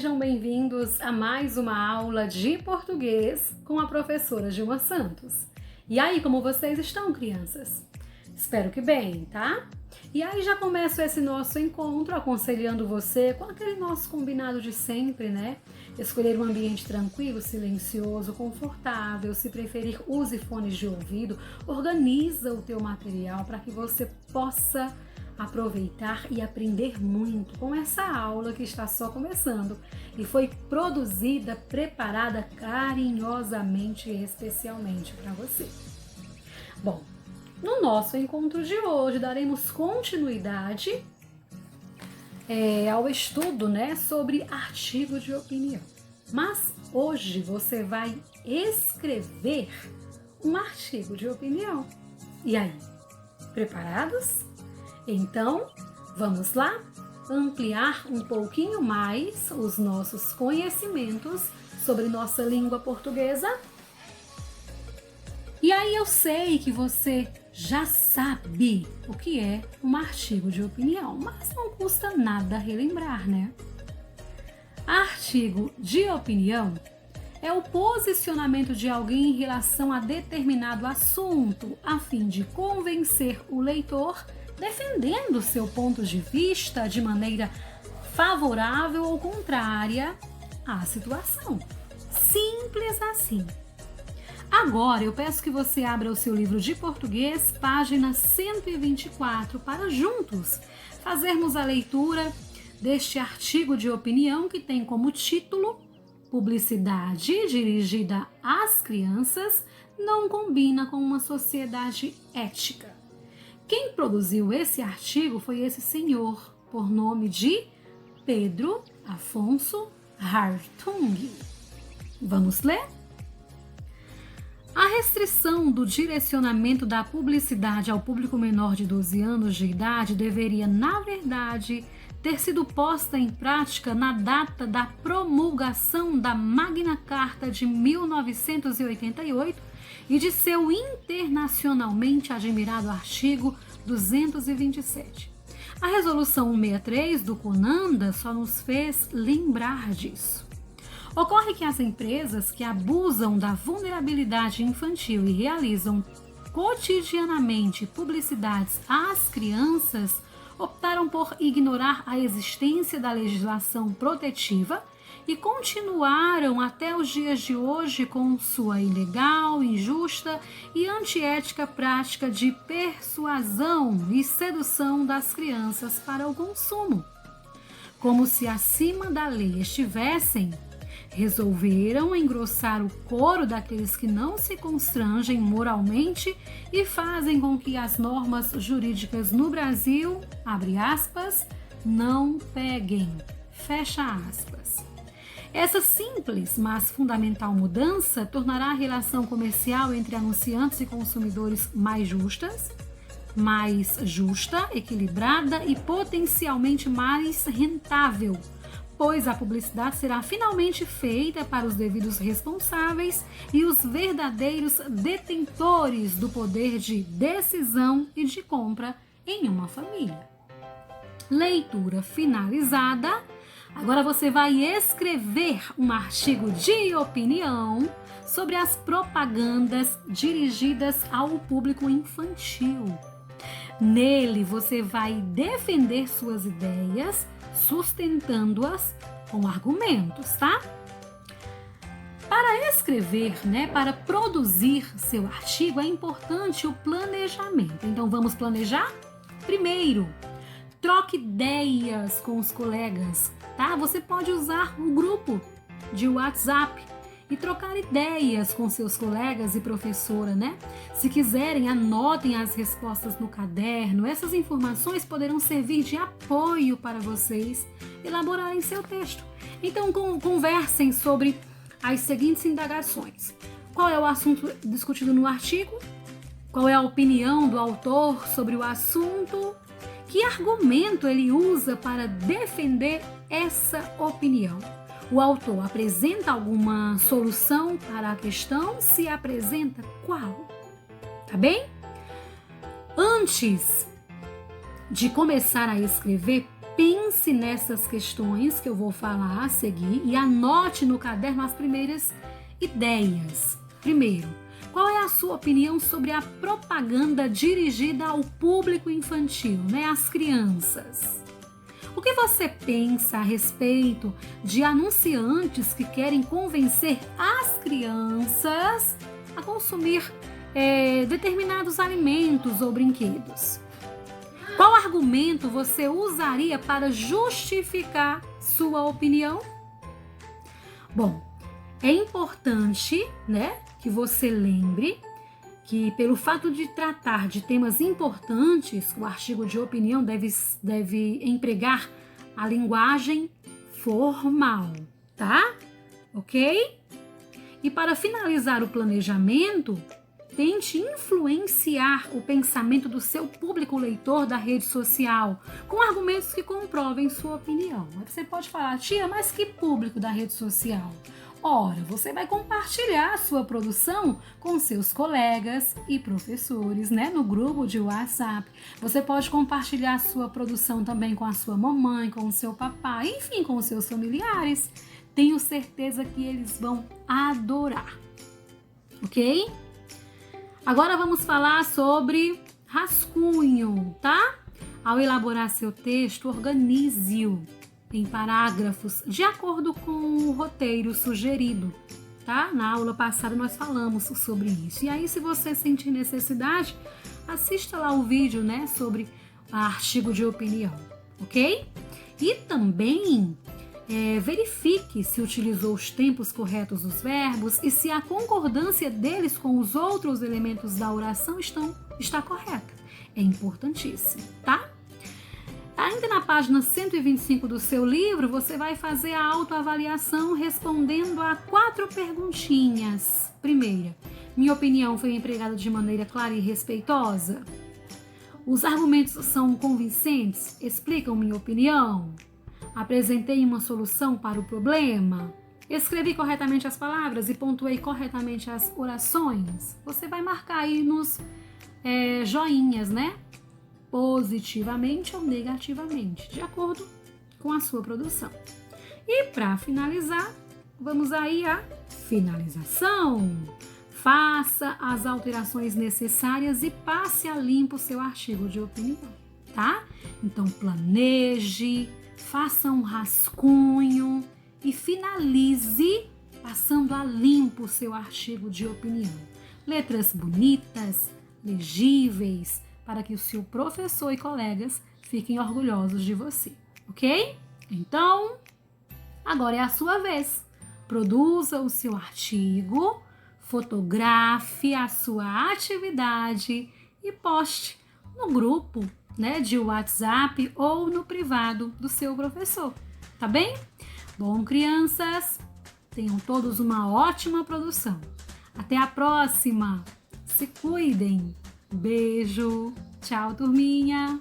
Sejam bem-vindos a mais uma aula de português com a professora Gilma Santos. E aí, como vocês estão, crianças? Espero que bem, tá? E aí já começo esse nosso encontro aconselhando você com aquele nosso combinado de sempre, né? Escolher um ambiente tranquilo, silencioso, confortável. Se preferir, use fones de ouvido. Organiza o teu material para que você possa aproveitar e aprender muito com essa aula que está só começando e foi produzida, preparada carinhosamente e especialmente para você. Bom, no nosso encontro de hoje daremos continuidade ao estudo, né, sobre artigo de opinião. Mas hoje você vai escrever um artigo de opinião. E aí, preparados? Então, vamos lá ampliar um pouquinho mais os nossos conhecimentos sobre nossa língua portuguesa? E aí eu sei que você já sabe o que é um artigo de opinião, mas não custa nada relembrar, né? Artigo de opinião é o posicionamento de alguém em relação a determinado assunto, a fim de convencer o leitor defendendo seu ponto de vista de maneira favorável ou contrária à situação. Simples assim. Agora eu peço que você abra o seu livro de português, página 124, para juntos fazermos a leitura deste artigo de opinião que tem como título Publicidade dirigida às crianças não combina com uma sociedade ética. Quem produziu esse artigo foi esse senhor, por nome de Pedro Afonso Hartung. Vamos ler? A restrição do direcionamento da publicidade ao público menor de 12 anos de idade deveria, na verdade, ter sido posta em prática na data da promulgação da Magna Carta de 1988 e de seu internacionalmente admirado artigo 227. A Resolução 163 do CONANDA só nos fez lembrar disso. Ocorre que as empresas que abusam da vulnerabilidade infantil e realizam cotidianamente publicidades às crianças optaram por ignorar a existência da legislação protetiva e continuaram até os dias de hoje com sua ilegal, injusta e antiética prática de persuasão e sedução das crianças para o consumo. Como se acima da lei estivessem, resolveram engrossar o coro daqueles que não se constrangem moralmente e fazem com que as normas jurídicas no Brasil, abre aspas, não peguem, fecha aspas. Essa simples, mas fundamental mudança tornará a relação comercial entre anunciantes e consumidores mais justa, equilibrada e potencialmente mais rentável, pois a publicidade será finalmente feita para os devidos responsáveis e os verdadeiros detentores do poder de decisão e de compra em uma família. Leitura finalizada. Agora você vai escrever um artigo de opinião sobre as propagandas dirigidas ao público infantil. Nele você vai defender suas ideias, sustentando-as com argumentos, tá? Para escrever, para produzir seu artigo, é importante o planejamento. Então, vamos planejar? Primeiro, troque ideias com os colegas, tá? Você pode usar um grupo de WhatsApp e trocar ideias com seus colegas e professora, Se quiserem, anotem as respostas no caderno. Essas informações poderão servir de apoio para vocês elaborarem seu texto. Então, conversem sobre as seguintes indagações. Qual é o assunto discutido no artigo? Qual é a opinião do autor sobre o assunto? Que argumento ele usa para defender essa opinião? O autor apresenta alguma solução para a questão? Se apresenta, qual? Tá bem? Antes de começar a escrever, pense nessas questões que eu vou falar a seguir e anote no caderno as primeiras ideias. Primeiro, qual é a sua opinião sobre a propaganda dirigida ao público infantil, né, às crianças? O que você pensa a respeito de anunciantes que querem convencer as crianças a consumir determinados alimentos ou brinquedos? Qual argumento você usaria para justificar sua opinião? Bom, é importante, né, que você lembre que, pelo fato de tratar de temas importantes, o artigo de opinião deve empregar a linguagem formal, tá? Ok? E para finalizar o planejamento, tente influenciar o pensamento do seu público leitor da rede social com argumentos que comprovem sua opinião. Você pode falar, tia, mas que público da rede social? Ora, você vai compartilhar a sua produção com seus colegas e professores, né, no grupo de WhatsApp. Você pode compartilhar a sua produção também com a sua mamãe, com o seu papai, enfim, com os seus familiares. Tenho certeza que eles vão adorar. Ok? Agora vamos falar sobre rascunho, tá? Ao elaborar seu texto, organize-o em parágrafos de acordo com o roteiro sugerido, tá? Na aula passada nós falamos sobre isso. E aí, se você sentir necessidade, assista lá o vídeo, né, sobre o artigo de opinião, ok? E também verifique se utilizou os tempos corretos dos verbos e se a concordância deles com os outros elementos da oração está correta. É importantíssimo, tá? Ainda na página 125 do seu livro, você vai fazer a autoavaliação respondendo a 4 perguntinhas. Primeira, minha opinião foi empregada de maneira clara e respeitosa? Os argumentos são convincentes? Explicam minha opinião? Apresentei uma solução para o problema? Escrevi corretamente as palavras e pontuei corretamente as orações? Você vai marcar aí nos joinhas, né? Positivamente ou negativamente, de acordo com a sua produção. E para finalizar, vamos aí à finalização. Faça as alterações necessárias e passe a limpo o seu artigo de opinião, tá? Então planeje, faça um rascunho e finalize passando a limpo o seu artigo de opinião. Letras bonitas, legíveis, para que o seu professor e colegas fiquem orgulhosos de você, ok? Então, agora é a sua vez. Produza o seu artigo, fotografe a sua atividade e poste no grupo, né, de WhatsApp ou no privado do seu professor, tá bem? Bom, crianças, tenham todos uma ótima produção. Até a próxima! Se cuidem! Beijo! Tchau, turminha!